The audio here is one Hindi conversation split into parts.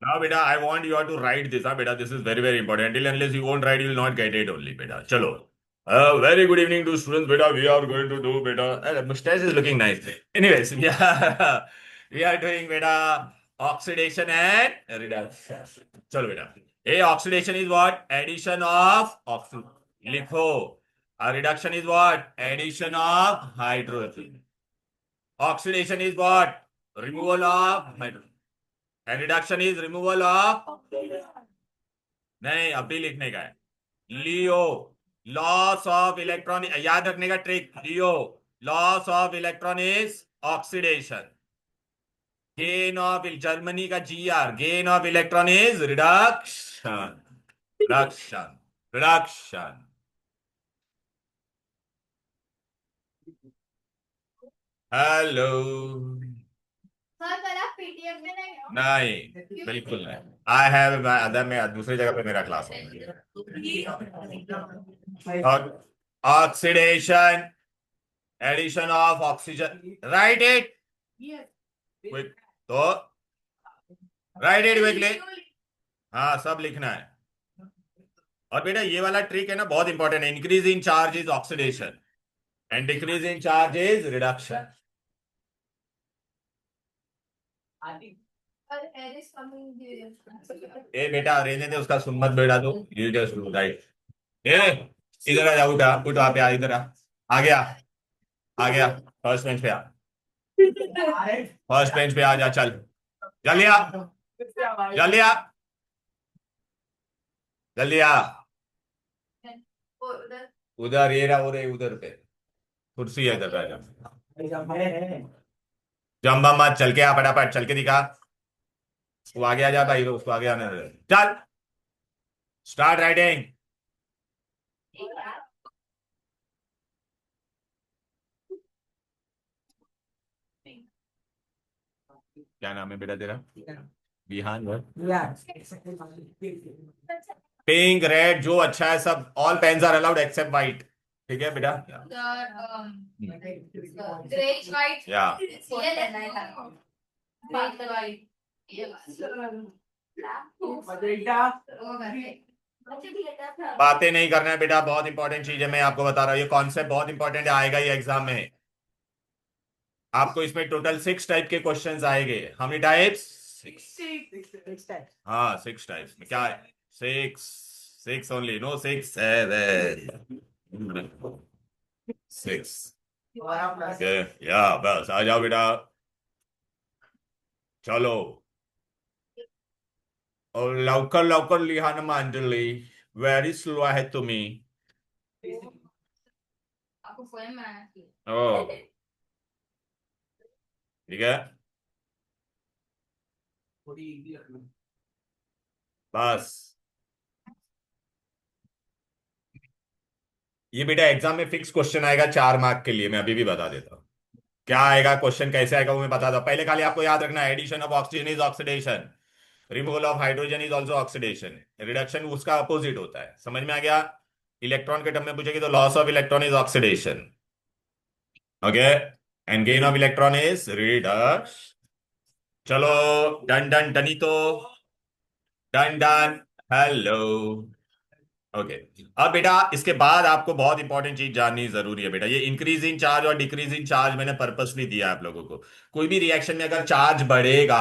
Now, beta, I want you all to write this, beta. This is very, very important. Until unless you won't write, you will not get it only, beta. Chalo. Very good evening to students, beta. We are going to do, beta. Mustache is looking nice. Anyways, yeah, we are doing, beta, oxidation and reduction. Chalo, beta. A oxidation is what? Addition of oxygen. Likho. A reduction is what? Addition of hydrogen. Oxidation is what? Removal of hydrogen. And reduction is removal of, नहीं अब भी लिखने का है। लियो, लॉस ऑफ इलेक्ट्रॉन, याद रखने का trick, LEO, loss of electron is oxidation, gain of, Germany का GR, gain of electron is reduction, reduction, reduction. Hello. Sir कल आप पीटीएफ में नहीं हो? नहीं, बिल्कुल नहीं। आई हैव अदर में दूसरी जगह पे मेरा क्लास है। और oxidation, addition of oxygen, write it quick, तो राइट इट क्विकली। हाँ, सब लिखना है। और बेटा ये वाला ट्रिक है ना, बहुत इंपॉर्टेंट है। Increase in charge is oxidation and decrease in charge is reduction. ए बेटा रहने दे, उसका सुन मत बेटा, तो यू जस्ट डू राइट। ए इधर आ जा, उठा उठा पे आ, इधर आ गया, आ गया। फर्स्ट बेंच पे आ, फर्स्ट बेंच पे आ जा, चल जल्दी आ, जल्दी आ, जल्दी आ। उधर ये रहा, वो रहे उधर पे कुर्सी है, इधर राजा। जम्बा मत, चल के आ, फटाफट चल के दिखा। वो आगे आ जा भाई, उसको आगे आने दे। चल स्टार्ट राइटिंग। क्या नाम है बेटा तेरा? विहान। पिंक, रेड, जो अच्छा है सब, all pens are allowed except white. ठीक है बेटा? ग्रेइश वाइट या बातें नहीं करना है बेटा, बहुत इंपॉर्टेंट चीज है, मैं आपको बता रहा हूँ। ये कॉन्सेप्ट बहुत इंपॉर्टेंट है, आएगा ये एग्जाम में। आपको इसमें टोटल 6 टाइप के क्वेश्चंस आएंगे। How many types? 6। हाँ, 6 टाइप्स में क्या है? 6, 6 ओनली, नो 6, 7, 6। या बस आ जाओ बेटा, चलो। और लवकर लवकर लिहा ना मांडली, व्हेरी स्लो आहे तुम्ही। आपको स्वयं बनाना चाहिए। ओ ठीक है, बस ये बेटा एग्जाम में फिक्स क्वेश्चन आएगा 4 मार्क के लिए, मैं अभी भी बता देता हूँ। क्या आएगा क्वेश्चन, कैसे आएगा वो मैं बता दूं। पहले खाली आपको याद रखना है, addition of oxygen is oxidation, removal of hydrogen is also oxidation, reduction उसका अपोजिट होता है। समझ में आ गया? इलेक्ट्रॉन के टर्म में पूछेगी तो loss of electron is oxidation, okay, and gain of electron is reduction. चलो, डन डन डनी तो, डन डन। Hello, okay. अब बेटा इसके बाद आपको बहुत इंपॉर्टेंट चीज जाननी जरूरी है बेटा। ये इंक्रीज इन चार्ज और डिक्रीज इन चार्ज मैंने पर्पसली दिया आप लोगों को। कोई भी रिएक्शन में अगर चार्ज बढ़ेगा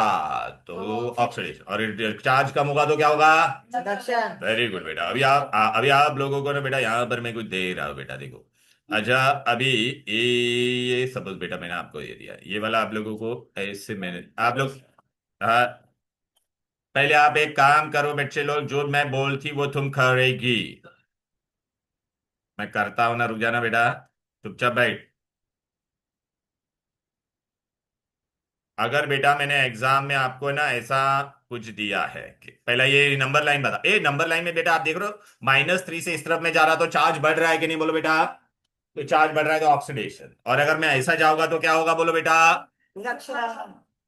तो ऑक्सीडेशन, और चार्ज कम होगा तो क्या होगा? रिडक्शन। वेरी गुड बेटा। अभी आप लोगों को ना बेटा, यहाँ पर मैं कुछ दे रहा हूँ बेटा, देखो। अच्छा, अभी ये सपोज बेटा मैंने आपको ये दिया, ये वाला आप लोगों को ऐसे मैंने आप लोग, हाँ, पहले आप एक काम करो बच्चे लोग, जो मैं बोलती वो तुम करेगी। मैं करता हूं ना, रुक जाना बेटा, चुपचाप बैठ। अगर बेटा मैंने एग्जाम में आपको ना ऐसा कुछ दिया है कि पहला ये नंबर लाइन बता, ए नंबर लाइन में बेटा आप देख रहे हो -3 से इस तरफ में जा रहा, तो चार्ज बढ़ रहा है कि नहीं, बोलो बेटा? तो चार्ज बढ़ रहा है तो ऑक्सीडेशन। और अगर मैं ऐसा जाऊंगा तो क्या होगा, बोलो बेटा?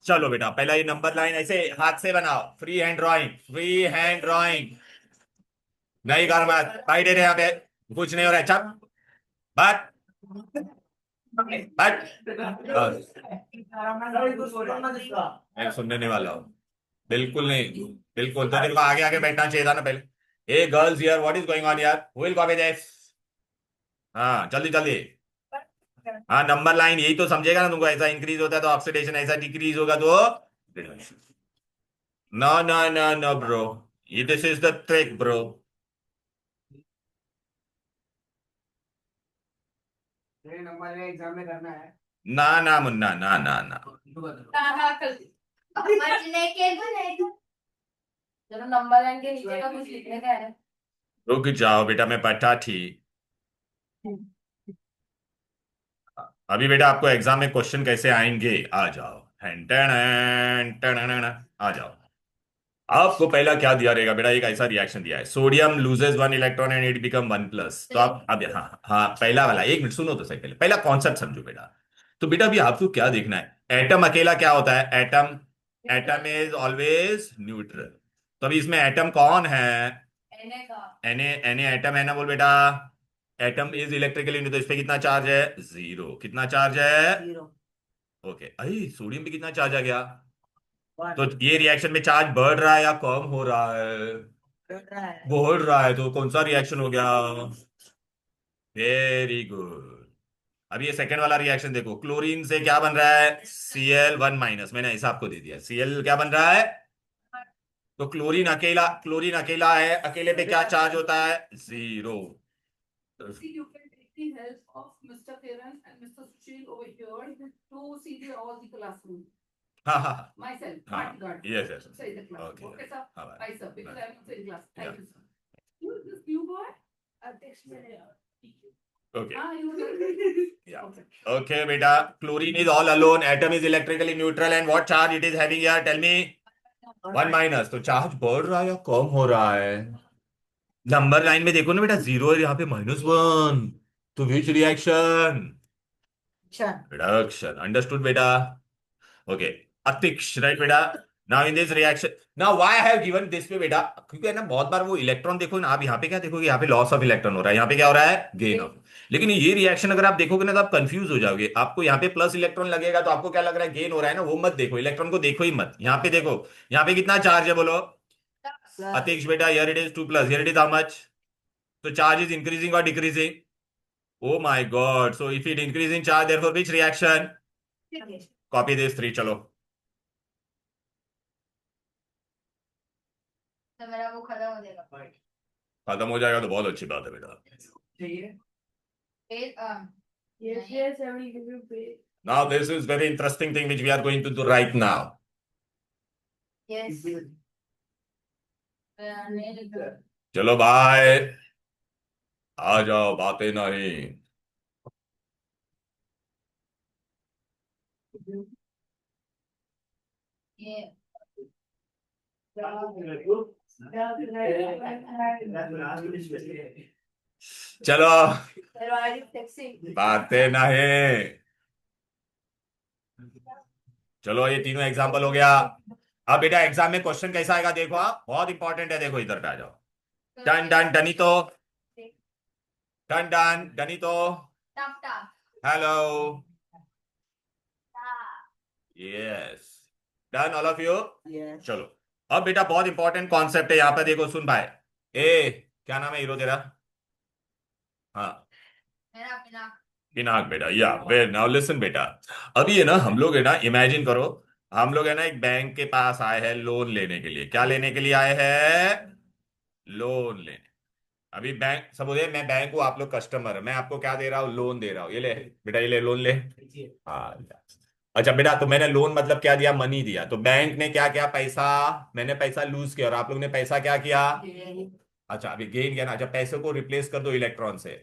चलो बेटा, पहला ये नंबर लाइन ऐसे हाथ से बनाओ, free hand drawing, free hand drawing. नहीं कर मत भाई, दे रहे यहाँ पे कुछ नहीं हो रहा है, चल बात, बट मैं सुनने नहीं वाला हूँ। बिल्कुल नहीं, बिल्कुल। तो तेरे को आगे आगे बैठना चाहिए था ना पहले। ए girls here, what is going on यार, हु विल कॉपी दिस? हाँ जल्दी जल्दी। हाँ नंबर लाइन यही तो समझेगा ना तुमको, ऐसा इंक्रीज होता है तो ऑक्सीडेशन, ऐसा डिक्रीज होगा तो reduction. No no no no bro, ये this is the trick bro. Number exam में करना है। ना ना मुन्ना, ना ना ना। हाँ हाँ कर दी। बचने के लिए चलो नंबर लाइन के नीचे का कुछ लिखने का है। रुक जाओ बेटा, मैं बैठा थी। अभी बेटा आपको एग्जाम में क्वेश्चन कैसे आएंगे, आ जाओ। टन टन टन टन टन, आ जाओ। आपको पहला क्या दिया रहेगा बेटा, एक ऐसा रिएक्शन दिया है, sodium loses 1 electron and it become 1+। तो आप अब, हाँ हाँ पहला वाला, एक मिनट सुनो तो सही, पहले पहला कॉन्सेप्ट समझो बेटा। तो बेटा अभी आपको क्या देखना है, एटम अकेला क्या होता है, atom, atom is always neutral. तो अभी इसमें एटम कौन है, एने का एने एटम है ना, बोल बेटा। एटम इज इलेक्ट्रिकली न्यूट्रल, तो इस पे कितना चार्ज है, 0। कितना चार्ज है, जीरो ओके। अरे सोडियम पे कितना चार्ज आ गया, वन तो ये रिएक्शन में चार्ज बढ़ रहा है या कम हो रहा है, बढ़ रहा है। बढ़ रहा है। तो कौन सा रिएक्शन हो गया, वेरी गुड। अब ये सेकंड वाला रिएक्शन देखो, क्लोरीन से क्या बन रहा है, Cl1-, मैंने ऐसा आपको दे दिया, Cl क्या बन रहा है। तो क्लोरीन अकेला, क्लोरीन अकेला है, अकेले पे क्या चार्ज होता है, 0। See, you can take the help of Mr. Kiran and Mr. Sushil over here to see the all the classroom. हाँ हाँ Myself, हाँ, not God. yes yes, Say the class. okay, Okay, sir. हाँ Bye, sir. Because bye. I am not in class. Yeah. Thank you, sir. Who is this new boy? Text me. Okay. Ah, you are. Yeah. Okay. Okay बेटा, chlorine is all alone, atom is electrically neutral, and what charge it is having here, tell me. 1-, तो चार्ज बढ़ रहा है या कम हो रहा है, नंबर लाइन में देखो ना बेटा, 0 है यहाँ पे -1, तो विच रिएक्शन, अच्छा रिडक्शन, अंडरस्टूड बेटा। ओके, अतिक्ष राइट बेटा। Now in this reaction, now why I have given this पे बेटा, क्योंकि है ना बहुत बार वो इलेक्ट्रॉन देखो ना, आप यहाँ पे क्या देखोगे, यहाँ पे लॉस ऑफ इलेक्ट्रॉन हो रहा है, यहाँ पे क्या हो रहा है, गेन ऑफ। लेकिन ये रिएक्शन अगर आप देखोगे ना तो आप कंफ्यूज हो जाओगे, आपको यहाँ पे प्लस इलेक्ट्रॉन लगेगा तो आपको क्या लग रहा है, गेन हो रहा है ना, वो मत देखो, इलेक्ट्रॉन को देखो ही मत, यहाँ पे देखो, यहाँ पे कितना चार्ज है बोलो, अतिक्ष बेटा, here it is 2+, here it is how much, तो चार्ज इज इंक्रीजिंग और decreasing, oh my God, so if it increasing charge therefore which reaction, copy this 3, चलो। तो मेरा वो खत्म हो जाएगा। खत्म हो जाएगा तो बहुत अच्छी बात है बेटा। चाहिए। फिर Yes, yes, I will give you pay. Now this is very interesting thing which we are going to do right now. Yes चलो भाई, आ जाओ, बातें नहीं। ये चलो, टैक्सी बातें नहीं। चलो ये तीनों एग्जाम्पल हो गया। अब बेटा एग्जाम में क्वेश्चन कैसा आएगा देखो, आप बहुत इंपॉर्टेंट है, देखो इधर पे आ जाओ। डन डन डनी तो, डन डन डनी तो, टप टप hello, yes, done all of you. Yes चलो अब बेटा बहुत इंपॉर्टेंट कॉन्सेप्ट है यहाँ पे, देखो सुन भाई। ए क्या नाम है हीरो तेरा, हाँ मेरा बिना पिनाक बेटा, या वे नाउ लिसन बेटा। अभी है ना हम लोग है ना, इमेजिन करो, हम लोग है ना एक बैंक के पास आए हैं लोन लेने के लिए, क्या लेने के लिए आए हैं, लोन लेने। अभी बैंक सब बोले मैं बैंक हूँ, आप लोग कस्टमर है, मैं आपको क्या दे रहा हूँ, लोन दे रहा हूँ, ये ले बेटा, ये ले लोन ले। हाँ अच्छा बेटा, तो मैंने लोन मतलब क्या दिया, मनी दिया, तो बैंक ने क्या किया, पैसा, मैंने पैसा लूज किया और आप लोग ने पैसा क्या किया, अच्छा अभी गेन किया ना, अच्छा पैसे को रिप्लेस कर दो इलेक्ट्रॉन से।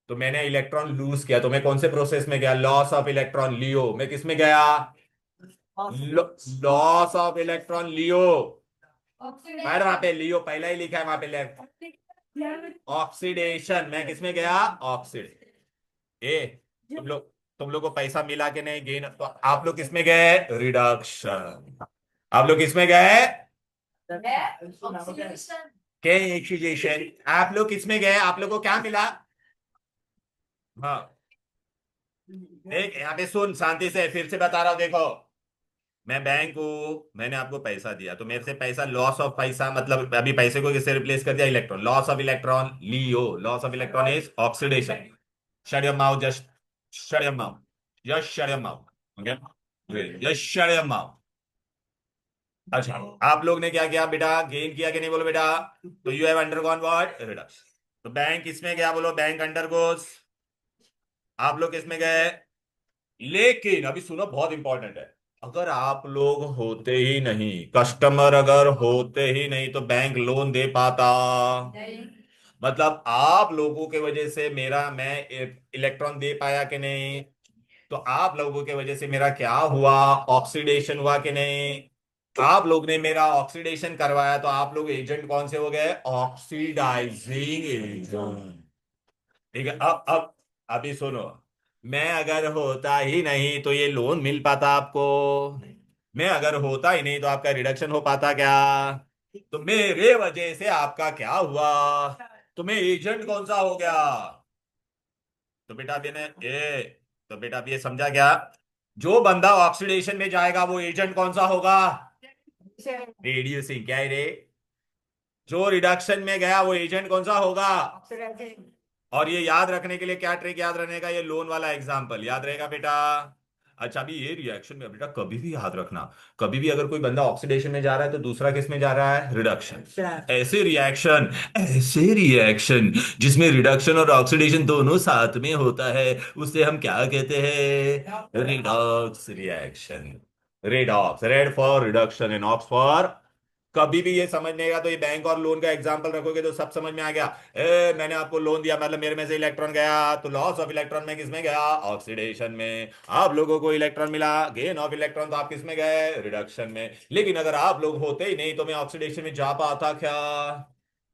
तो मैंने इलेक्ट्रॉन लूज किया, तो मैं कौन से प्रोसेस में गया, लॉस ऑफ इलेक्ट्रॉन लियो, मैं किस में गया, लॉस ऑफ इलेक्ट्रॉन लियो। पर वहां पे लियो पहला ही लिखा है वहां पे, ऑक्सीडेशन, मैं किस में गया, ऑक्सीड। ए तुम लोग को पैसा मिला के नहीं, गेन, तो आप लोग किस में गए, रिडक्शन। आप लोग किस में गए, के एक्सीडेशन। आप लोग किस में गए, आप लोग को क्या मिला, हाँ देख यहाँ पे सुन शांति से, फिर से बता रहा हूं देखो, मैं बैंक हूँ, मैंने आपको पैसा दिया तो मेरे से पैसा, लॉस ऑफ पैसा मतलब अभी पैसे को किससे रिप्लेस कर दिया? Electron. Loss of electron, Leo, loss of electron is oxidation. Shut your mouth, just shut your mouth, just shut your mouth, okay, just shut your mouth. अच्छा, आप लोग ने क्या किया बेटा? गेन किया कि नहीं बोलो बेटा? तो you have undergone what? Reduction. तो बैंक इसमें गया, बोलो बैंक अंडरगोस। आप लोग किसमें गए? लेकिन अभी सुनो, बहुत इंपॉर्टेंट है। अगर आप लोग होते ही नहीं, कस्टमर अगर होते ही नहीं, तो बैंक लोन दे पाता? मतलब आप लोगों के वजह से मेरा, मैं इलेक्ट्रॉन दे पाया कि नहीं? तो आप लोगों के वजह से मेरा क्या हुआ? ऑक्सीडेशन हुआ कि नहीं? आप लोग ने मेरा ऑक्सीडेशन करवाया, तो आप लोग एजेंट कौन से हो गए? Oxidising agent. ठीक है। अब अभी सुनो, मैं अगर होता ही नहीं तो ये लोन मिल पाता आपको? मैं अगर होता ही नहीं तो आपका रिडक्शन हो पाता क्या? तो मेरे वजह से आपका क्या हुआ? तो मैं एजेंट कौन सा हो गया? तो बेटा अभी ने ये, तो बेटा अब ये समझा क्या? जो बंदा ऑक्सीडेशन में जाएगा वो एजेंट कौन सा होगा? रेड्यूसिंग। क्या है रे? जो रिडक्शन में गया वो एजेंट कौन सा होगा? और ये याद रखने के लिए क्या ट्रिक याद रखने का? ये लोन वाला एग्जांपल याद रहेगा बेटा। अच्छा, अभी ये रिएक्शन में बेटा कभी भी याद रखना, कभी भी अगर कोई बंदा ऑक्सीडेशन में जा रहा है तो दूसरा किस में जा रहा है? रिडक्शन। ऐसे रिएक्शन जिसमें रिडक्शन और ऑक्सीडेशन दोनों साथ में होता है, उसे हम क्या कहते हैं? Redox reaction. Redox, red for reduction and ox for. कभी भी ये समझने का, तो ये बैंक और लोन का एग्जांपल रखोगे तो सब समझ में आ गया। मैंने आपको लोन दिया, मतलब मेरे में से इलेक्ट्रॉन गया, तो लॉस ऑफ इलेक्ट्रॉन में किस में गया? ऑक्सीडेशन में। आप लोगों को इलेक्ट्रॉन मिला, गेन ऑफ इलेक्ट्रॉन, तो आप किस में गए? रिडक्शन में। लेकिन अगर आप लोग होते ही नहीं तो मैं ऑक्सीडेशन में जा पाता क्या?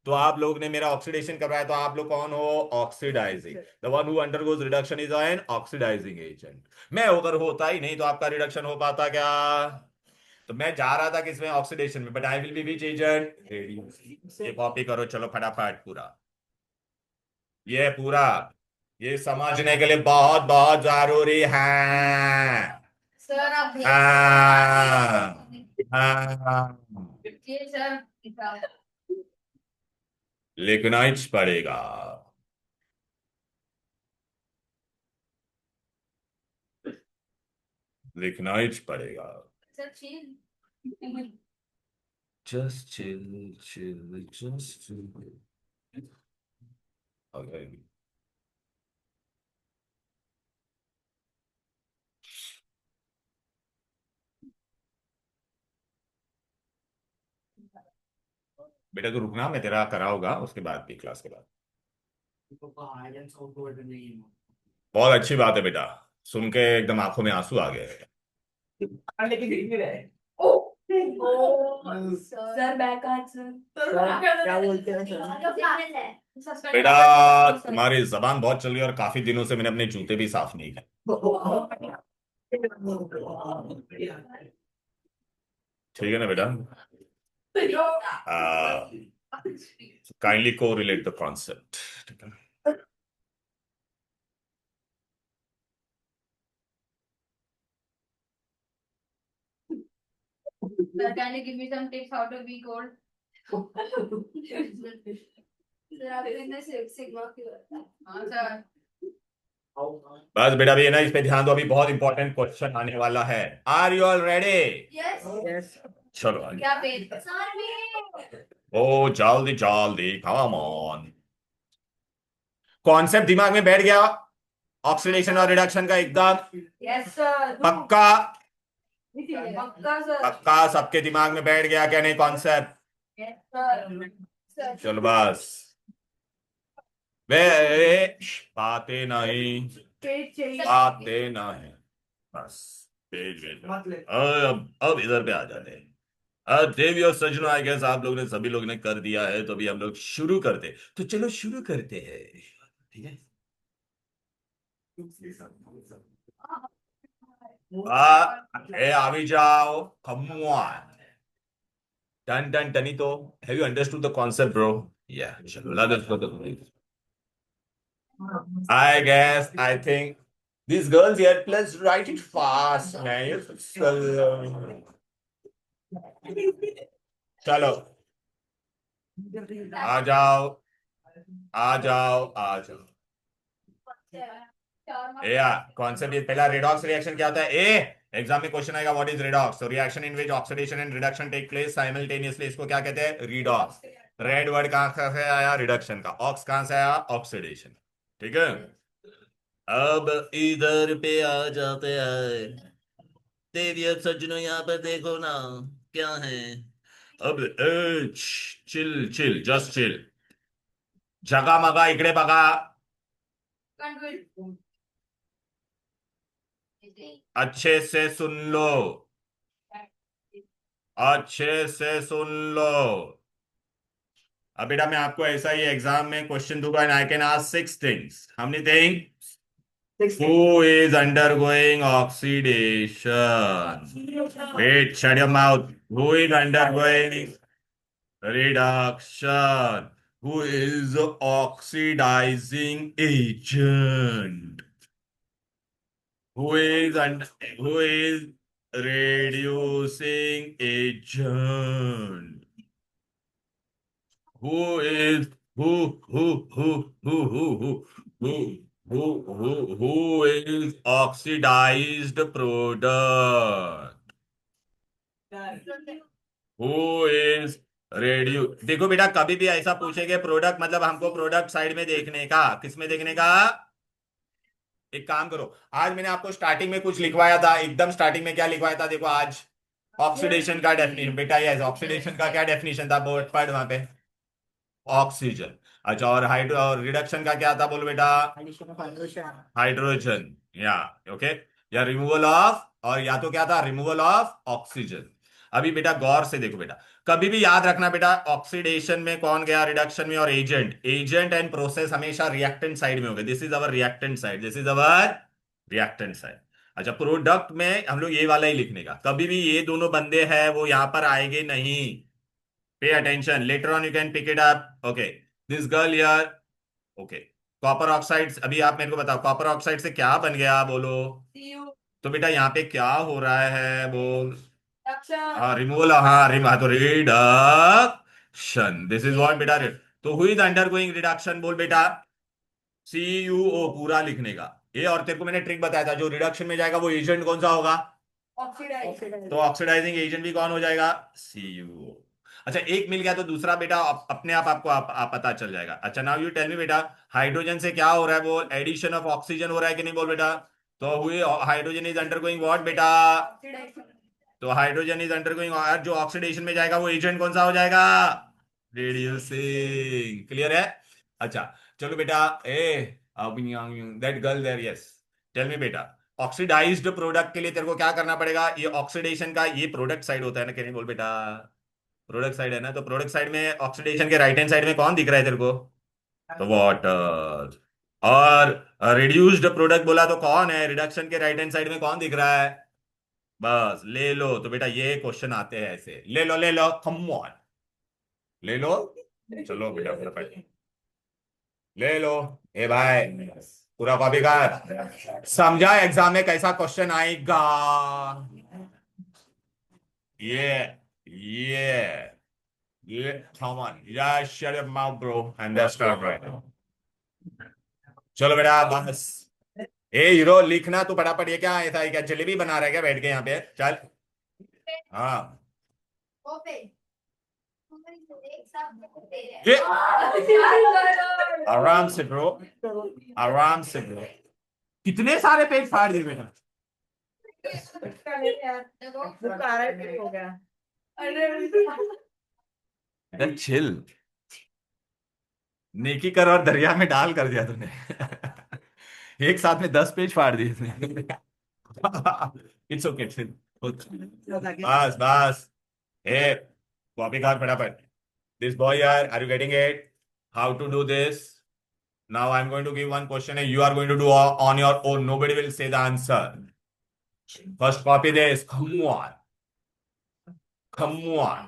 तो आप लोग ने मेरा ऑक्सीडेशन करवाया, तो आप लोग कौन हो? Oxidising. The one who undergoes reduction is an oxidising agent. मैं अगर होता ही नहीं तो आपका रिडक्शन हो पाता क्या? तो मैं जा रहा था किसमें? ऑक्सीडेशन में, but I will be which agent? Radius. ये कॉपी करो चलो फटाफट पूरा, ये पूरा, ये समझने के लिए बहुत बहुत जरूरी है। सर आप भेज हाँ, हाँ, दीजिए सर। लिखना ही पड़ेगा। लिखना ही पड़ेगा। सर चीज just chill chill just chill. बेटा तू रुकना, मैं तेरा कराऊंगा उसके बाद भी, क्लास के बाद। बहुत अच्छी बात है बेटा, सुन के एकदम आंखों में आंसू आ गए। सर बैक आज क्या बोलते हैं सर? बेटा तुम्हारी जबान बहुत चल रही है, और काफी दिनों से मैंने अपने जूते भी साफ नहीं किए। ठीक है ना बेटा? काइंडली को रिलेट द कॉन्सेप्ट। ठीक है। Sir, can you give me some tips how to be cold? Sir आपने सिग्मा की हाँ सर। बस बेटा भी है ना, इस पे ध्यान दो, अभी बहुत इंपॉर्टेंट क्वेश्चन आने वाला है। Are you all ready? Yes yes चलो आगे। क्या पेज सर भी ओ जल्दी जल्दी, कम ऑन। कॉन्सेप्ट दिमाग में बैठ गया ऑक्सीडेशन और रिडक्शन का एकदम? यस सर पक्का? पक्का सर पक्का सबके दिमाग में बैठ गया क्या नहीं कॉन्सेप्ट? यस सर चलो बस, वे बातें नहीं, पेज चाहिए बातें नहीं, बस पेज भेज दो। मत ले। अब इधर पे आ जाते हैं। देवी और सजनों, आई गेस आप लोग ने, सभी लोग ने कर दिया है, तो अभी हम लोग शुरू करते, तो चलो शुरू करते हैं। ठीक है। अभी जाओ, कम ऑन। डन डन डनी तो, have you understood the concept bro? या चलो let's go. I guess, I think These girls here, plus write it fast, man. चलो आ जाओ आ जाओ आ जाओ। ए यार कौन से भी पहला रेडॉक्स रिएक्शन क्या होता है? ए एग्जाम में क्वेश्चन आएगा व्हाट इज रेडॉक्स? तो reaction in which oxidation and reduction take place simultaneously, इसको क्या कहते हैं? रिडॉक्स। रेड वर्ड कहां से आया? रिडक्शन का। ऑक्स कहां से आया? ऑक्सीडेशन। ठीक है, अब इधर पे आ जाते हैं। देवी सज्जनों यहाँ पर देखो ना, क्या है अब? Chill chill, just chill. जगा मगा इकडे बघा। अच्छे से सुन लो, अच्छे से सुन लो। अब बेटा मैं आपको ऐसा ही एग्जाम में क्वेश्चन दूंगा and I can ask six things. How many thing? Who is undergoing oxidation? Wait, shut your mouth. Who is undergoing reduction? Who is oxidizing agent? Who is reducing agent? Who is who is oxidized product? Who is रेड्यू देखो बेटा, कभी भी ऐसा पूछेंगे प्रोडक्ट मतलब हमको प्रोडक्ट साइड में देखने का, किस में देखने का? एक काम करो, आज मैंने आपको स्टार्टिंग में कुछ लिखवाया था, एकदम स्टार्टिंग में क्या लिखवाया था देखो आज? ऑक्सीडेशन का डेफिनेशन। बेटा ये ऑक्सीडेशन का क्या डेफिनेशन था? बोर्ड पढ़ वहां पे, ऑक्सीजन। अच्छा, और हाइड्रो और रिडक्शन का क्या था बोलो बेटा? हाइड्रोजन। या ओके, या रिमूवल ऑफ, और या तो क्या था? Removal of oxygen. अभी बेटा गौर से देखो बेटा, कभी भी याद रखना बेटा, ऑक्सीडेशन में कौन गया? रिडक्शन में। और एजेंट, एजेंट एंड प्रोसेस हमेशा रिएक्टेंट साइड में होगा। This is our reactant side, this is our reactant side. अच्छा, प्रोडक्ट में हम लोग ये वाला ही लिखने का, कभी भी ये दोनों बंदे हैं वो यहां पर आएंगे नहीं। Pay attention, later on you can pick it up. Okay, this girl यार। ओके, कॉपर ऑक्साइड, अभी आप मेरे को बताओ कॉपर ऑक्साइड से क्या बन गया बोलो? तो बेटा यहाँ पे क्या हो रहा है बोल? हाँ रिमूवल, हाँ तो रिडक्शन, दिस इज व्हाट बेटा? तो हु इज अंडरगोइंग रिडक्शन बोल बेटा? CuO पूरा लिखने का। ये और तेरे को मैंने ट्रिक बताया था, जो रिडक्शन में जाएगा वो एजेंट कौन सा होगा? तो ऑक्सीडाइजिंग एजेंट भी कौन हो जाएगा? CuO। अच्छा, एक मिल गया तो दूसरा बेटा अपने आपको आप पता चल जाएगा। अच्छा, नाउ यू टेल मी बेटा, हाइड्रोजन से क्या हो रहा है बोल? एडिशन ऑफ ऑक्सीजन हो रहा है कि नहीं बोल बेटा? तो हुए हाइड्रोजन इज अंडरगोइंग व्हाट बेटा? तो हाइड्रोजन इज अंडरगोइंग, और जो ऑक्सीडेशन में जाएगा वो एजेंट कौन सा हो जाएगा? रिड्यूसिंग। क्लियर है? अच्छा चलो बेटा, ए that girl there, yes tell me बेटा, ऑक्सीडाइज्ड प्रोडक्ट के लिए तेरे को क्या करना पड़ेगा? ये ऑक्सीडेशन का ये प्रोडक्ट साइड होता है ना, नहीं बोल बेटा? प्रोडक्ट साइड है ना, तो प्रोडक्ट साइड में ऑक्सीडेशन के राइट हैंड साइड में कौन दिख रहा है तेरे को? तो वाटर। और रिड्यूस्ड प्रोडक्ट बोला तो कौन है? रिडक्शन के राइट हैंड साइड में कौन दिख रहा है? बस ले लो। तो बेटा ये क्वेश्चन आते हैं ऐसे, ले लो कम ऑन, ले लो। चलो बेटा फटाफट ले लो। ए भाई पूरा कॉपी कर, समझा एग्जाम में कैसा क्वेश्चन आएगा? ये ये ये come on, yeah, shut your mouth bro and that's not right. चलो बेटा बस। ए हीरो लिखना तू फटाफट। ये क्या ऐसा है, क्या जलेबी बना रहा है क्या बैठ के यहाँ पे? चल। हाँ ये आराम से ब्रो, आराम से ब्रो। कितने सारे पेज फाड़ दिए बेटा? चिल, नेकी कर और दरिया में डाल कर दिया तूने। एक साथ में 10 पेज फाड़ दिए तूने। It's okay chill. बस बस। ए कॉपी कर फटाफट। दिस बॉय यार, are you getting it? How to do this? Now I'm going to give one question and you are going to do on your own. Nobody will say the answer. First copy this. Come on. Come on.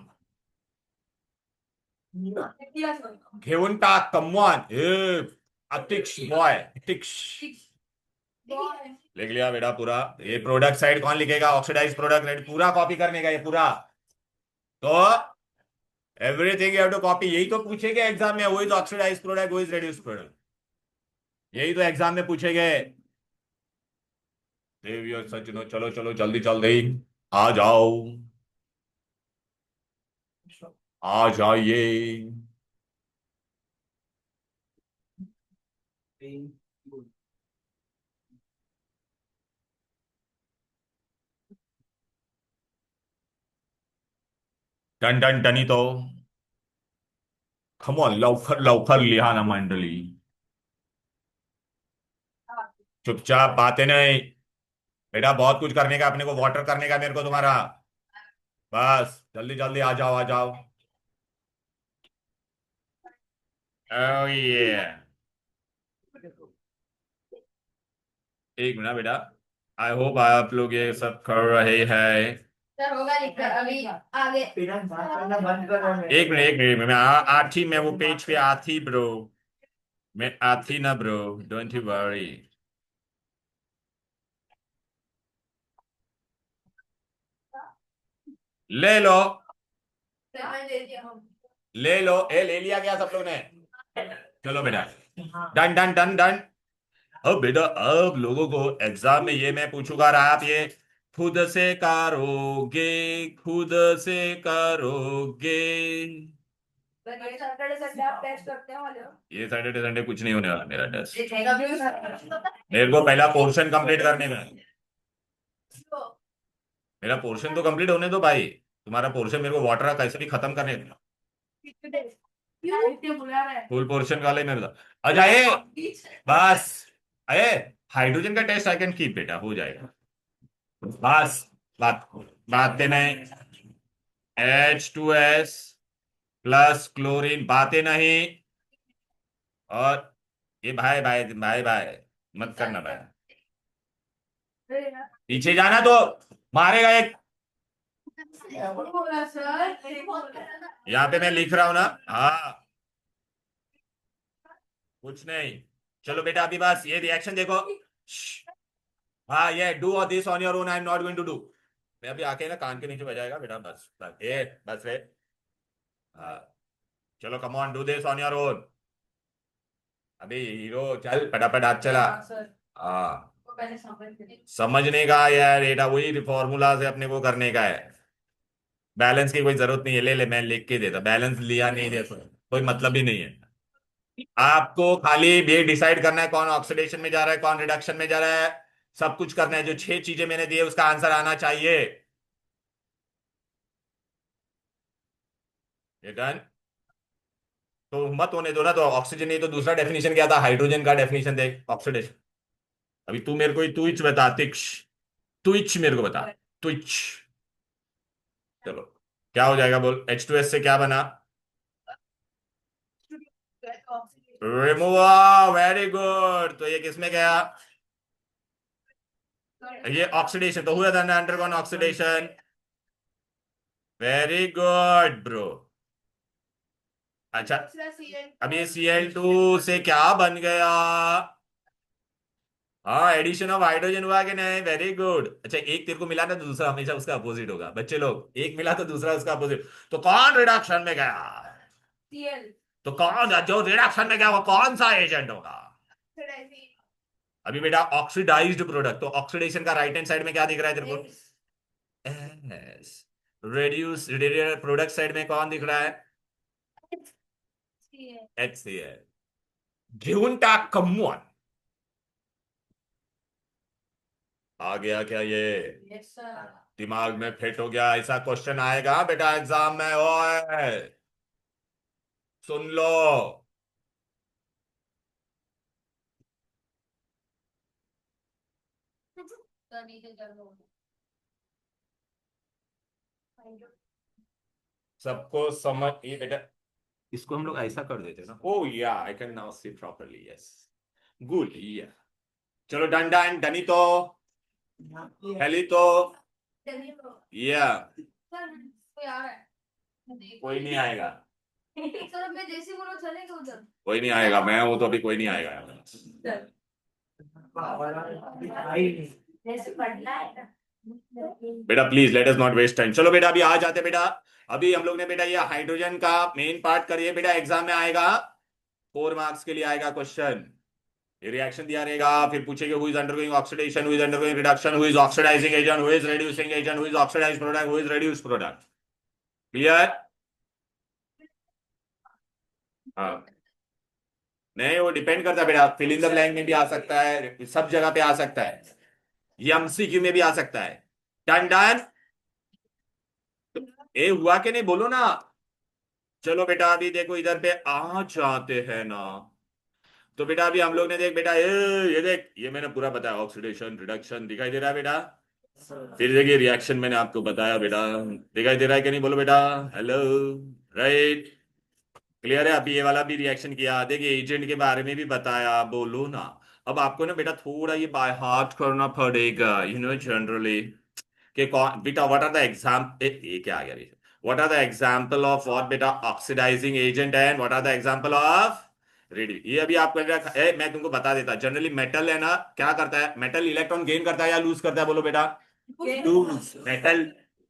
घेऊन टाक. Come on. Atish boy. Atish. लिख लिया बेटा पूरा। ये प्रोडक्ट साइड कौन लिखेगा? ऑक्सीडाइज प्रोडक्ट रेट पूरा कॉपी करने का, ये पूरा। तो everything you have to copy. यही तो पूछेंगे एग्जाम में, वही तो ऑक्सीडाइज प्रोडक्ट, वही रेड्यूस प्रोडक्ट, यही तो एग्जाम में पूछेंगे। देवियो सचिनो, चलो चलो जल्दी जल्दी आ जाओ, आ जाइए। डन डन डनी तो खमोन, लवकर लवकर लिहा ना मंडली। चुपचाप बातें नहीं बेटा, बहुत कुछ करने का अपने को, वाटर करने का मेरे को तुम्हारा। बस जल्दी जल्दी आ जाओ, आ जाओ। Oh yeah. एक मिनट बेटा, आई होप आप लोग ये सब कर रहे हैं। सर होगा लिखकर अभी आगे। पीरन बात करना बंद करो। एक मिनट मैं आती, मैं वो पेज पे आती ब्रो, मैं आती ना ब्रो, डोंट यू वरी। ले लो, पेमेंट दे दिया हम। ले लो, ए ले लिया क्या सब लोग ने? चलो बेटा, डन डन डन डन। अब बेटा, अब लोगों को एग्जाम में ये मैं पूछूंगा और आप ये खुद से करोगे, खुद से करोगे। सैटरडे संडे आप टेस्ट करते हो वाले हो? ये सैटरडे संडे कुछ नहीं होने वाला मेरा टेस्ट। कभी मेरे को पहला पोर्शन कंप्लीट करने का है। मेरा पोर्शन तो कंप्लीट होने दो भाई, तुम्हारा पोर्शन मेरे को वाटर कैसे भी खत्म करने दो। फुल पोर्शन का ले मेरे को। अच्छा ये बस, अरे हाइड्रोजन का टेस्ट आई कैन कीप बेटा, हो जाएगा। बस बात, बातें नहीं। H2S प्लस क्लोरीन, बातें नहीं। और ये भाई भाई भाई भाई मत करना भाई, पीछे जाना तो मारेगा एक। यहाँ पे मैं लिख रहा हूं ना, हाँ कुछ नहीं। चलो बेटा अभी बस ये रिएक्शन देखो। श्श, हाँ ये डू और this on your own, I am not going to do. मैं अभी आके ना कान के नीचे बजाएगा बेटा, बस बस ए बस रे। हाँ चलो come on, do this on your own. अभी हीरो चल फटाफट हाथ चला। हाँ समझने का यार, एटा वही फॉर्मूला से अपने को करने का है। बैलेंस की कोई जरूरत नहीं है, ले ले मैं लिख के देता, बैलेंस लिया नहीं देता कोई मतलब ही नहीं है। आपको खाली ये डिसाइड करना है कौन ऑक्सीडेशन में जा रहा है, कौन रिडक्शन में जा रहा है, सब कुछ करना है। जो 6 चीजें मैंने दी है उसका आंसर आना चाहिए। ये डन। तो मत होने दो ना, तो ऑक्सीजन नहीं तो दूसरा डेफिनेशन क्या था? हाइड्रोजन का डेफिनेशन दे ऑक्सीडेशन। अभी तू मेरे को ट्विच बता, तिक्ष ट्विच मेरे को बता, ट्विच। चलो क्या हो जाएगा बोल, H2S से क्या बना? रिमूवा, वेरी गुड। तो ये किसमें गया? ये ऑक्सीडेशन तो हुआ था ना, undergone oxidation. Very good bro. अच्छा अब ये Cl2 से क्या बन गया? हाँ एडिशन ऑफ हाइड्रोजन हुआ कि नहीं? Very good. अच्छा एक तेरे को मिला ना तो दूसरा हमेशा उसका अपोजिट होगा बच्चे लोग, एक मिला तो दूसरा उसका अपोजिट। तो कौन रिडक्शन में गया? तो कौन जो रिडक्शन में गया वो कौन सा एजेंट होगा? अभी बेटा ऑक्सीडाइज्ड प्रोडक्ट, तो ऑक्सीडेशन का राइट हैंड साइड में क्या दिख रहा है तेरे को? एस। रेड्यूस प्रोडक्ट साइड में कौन दिख रहा है? HCl। घेऊन टाक कमॉन। आ गया क्या ये? दिमाग में फिट हो गया? ऐसा क्वेश्चन आएगा बेटा एग्जाम में, ओए सुन लो। सबको समझ ये बेटा, इसको हम लोग ऐसा कर देते ना। ओ या I can now see properly, yes good या। चलो डन डन डनी तो हेली तो या। कोई नहीं आएगा, सर मैं जैसे बोलो चलेगा उधर। कोई नहीं आएगा, मैं हूं तो अभी कोई नहीं आएगा। जैसे पढ़ना है ना। बेटा please let us not waste time. चलो बेटा अभी आ जाते बेटा। अभी हम लोग ने बेटा ये हाइड्रोजन का मेन पार्ट करिए बेटा, एग्जाम में आएगा 4 मार्क्स के लिए आएगा क्वेश्चन। ये रिएक्शन दिया रहेगा, फिर पूछेगा who is undergoing oxidation, who is undergoing reduction, who is oxidising agent, who is reducing agent, who is oxidised product, who is reduced product. Clear? हाँ, नहीं वो डिपेंड करता है बेटा, फिल इन द ब्लैंक में भी आ सकता है, सब जगह पे आ सकता है, ये एमसीक्यू में भी आ सकता है। Done done. ए हुआ के नहीं बोलो ना। चलो बेटा अभी देखो इधर पे आ जाते हैं ना। तो बेटा अभी हम लोग ने देख बेटा ये देख, ये मैंने पूरा बताया, ऑक्सीडेशन रिडक्शन दिखाई दे रहा है बेटा। फिर देखिए रिएक्शन मैंने आपको बताया बेटा, दिखाई दे रहा है कि नहीं बोलो बेटा। हेलो, राइट, क्लियर है। अभी ये वाला भी रिएक्शन किया, देखिए एजेंट के बारे में भी बताया, बोलो ना। अब आपको ना बेटा थोड़ा ये बाय हार्ट करना पड़ेगा, जनरली कि कौन बेटा, व्हाट आर द एग्जाम, ये क्या आ गया बेटा, what are the example of what बेटा, oxidising agent and what are the example of ready. ये अभी आपको मैं तुमको बता देता, जनरली मेटल है ना, क्या करता है मेटल, इलेक्ट्रॉन गेन करता है या लूज करता है बोलो बेटा। लूज। मेटल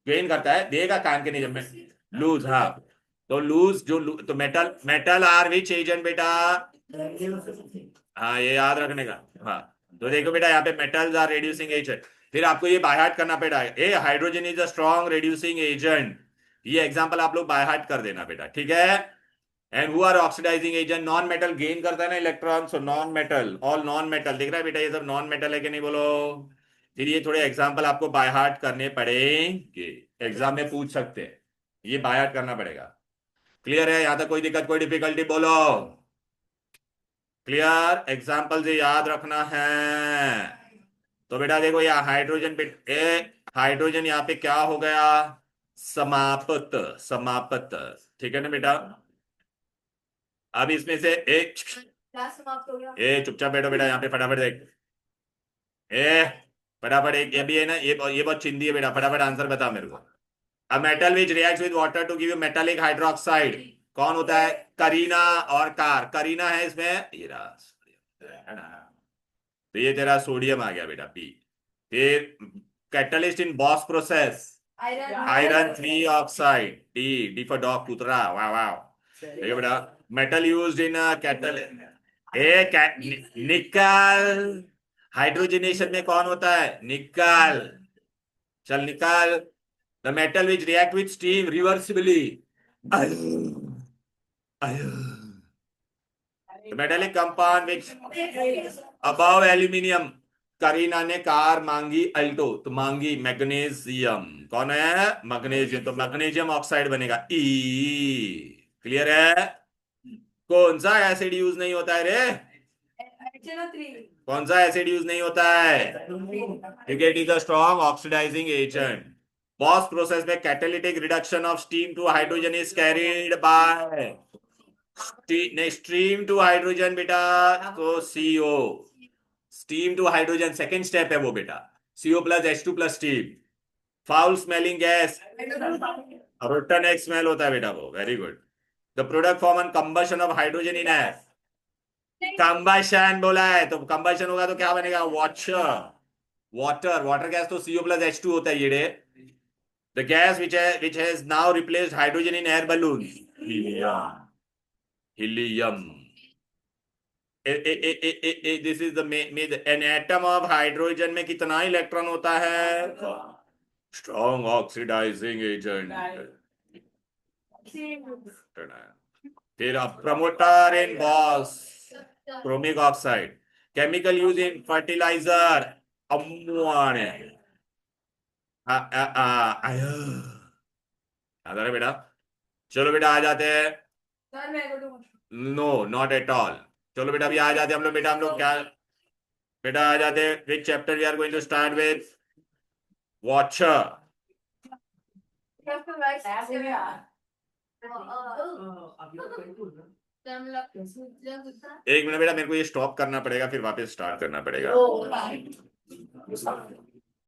गेन करता है, देगा कान के नहीं जब मैं लूज, हाँ। तो लूज तो metal, metal are which agent बेटा, हाँ ये याद रखने का। हाँ, तो देखो बेटा यहाँ पे मेटल्स आर रिड्यूसिंग एजेंट। फिर आपको ये बाय हार्ट करना पड़ेगा, ए hydrogen is a strong reducing agent. ये एग्जांपल आप लोग बाय हार्ट कर देना बेटा, ठीक है। And who are oxidising agent, non metal gain करता है ना electron, so non metal, all non metal, दिख रहा है बेटा ये सब नॉन मेटल है कि नहीं बोलो। फिर ये थोड़े एग्जाम्पल आपको बाय हार्ट करने पड़ेंगे, एग्जाम में पूछ सकते हैं, ये बाय हार्ट करना पड़ेगा। क्लियर है? यहां तक कोई दिक्कत कोई डिफिकल्टी बोलो। क्लियर? एग्जाम्पल से याद रखना है। तो बेटा देखो यहाँ हाइड्रोजन हाइड्रोजन यहाँ पे क्या हो गया, समाप्त, समाप्त, ठीक है ना बेटा। अब इसमें से एक, क्या समाप्त हो गया? ए चुपचाप बैठो बेटा यहाँ पे, फटाफट देख, ए फटाफट एक, ये भी है ना, ये बहुत चिंदी है बेटा, फटाफट आंसर बता मेरे को। A metal which reacts with water to give you metallic hydroxide, कौन होता है, करीना और कार, करीना है इसमें, ये रहा, है ना। तो ये तेरा सोडियम आ गया बेटा पी। फिर catalyst in Bosch process, iron 3 oxide, D, D for dog, कुतरा, वाह वाह। देखो बेटा metal used in cattle, nickel, hydrogenation में कौन होता है, निकल, चल निकल। The metal which react with steam reversibly, metallic compound which above aluminium, Kareena ने कार मांगी अल्टो, तो मांगी मैग्नीशियम, कौन है, मैग्नीशियम, तो मैग्नीशियम ऑक्साइड बनेगा ई। क्लियर है? कौन सा एसिड यूज नहीं होता है रे, कौन सा एसिड यूज नहीं होता है, क्योंकि it is a strong oxidising agent. Bosch process में catalytic reduction of steam to hydrogen is carried by, नहीं स्ट्रीम टू हाइड्रोजन बेटा, तो CO, steam to hydrogen second step है वो बेटा, CO plus H2 plus steam. Foul smelling gas, rotten एक स्मेल होता है बेटा वो, very good. The product form on combustion of hydrogen in air, combustion बोला है तो कंबशन होगा तो क्या बनेगा, वाटर, वाटर, वाटर गैस तो CO प्लस H2 होता है ये। The gas which has now replaced hydrogen in air balloon, helium, helium। This is the an atom of hydrogen में कितना इलेक्ट्रॉन होता है, स्ट्रॉन्ग ऑक्सीडाइजिंग एजेंट। फिर promoter in Bosch, chromic oxide, chemical use in fertiliser, ammonia, याद आ रहा है बेटा। चलो बेटा आ जाते हैं, नो नॉट एट ऑल। चलो बेटा अभी आ जाते हैं हम लोग, बेटा हम लोग क्या, बेटा आ जाते हैं, which chapter we are going to start with, water. एक मिनट बेटा मेरे को ये स्टॉप करना पड़ेगा, फिर वापस स्टार्ट करना पड़ेगा।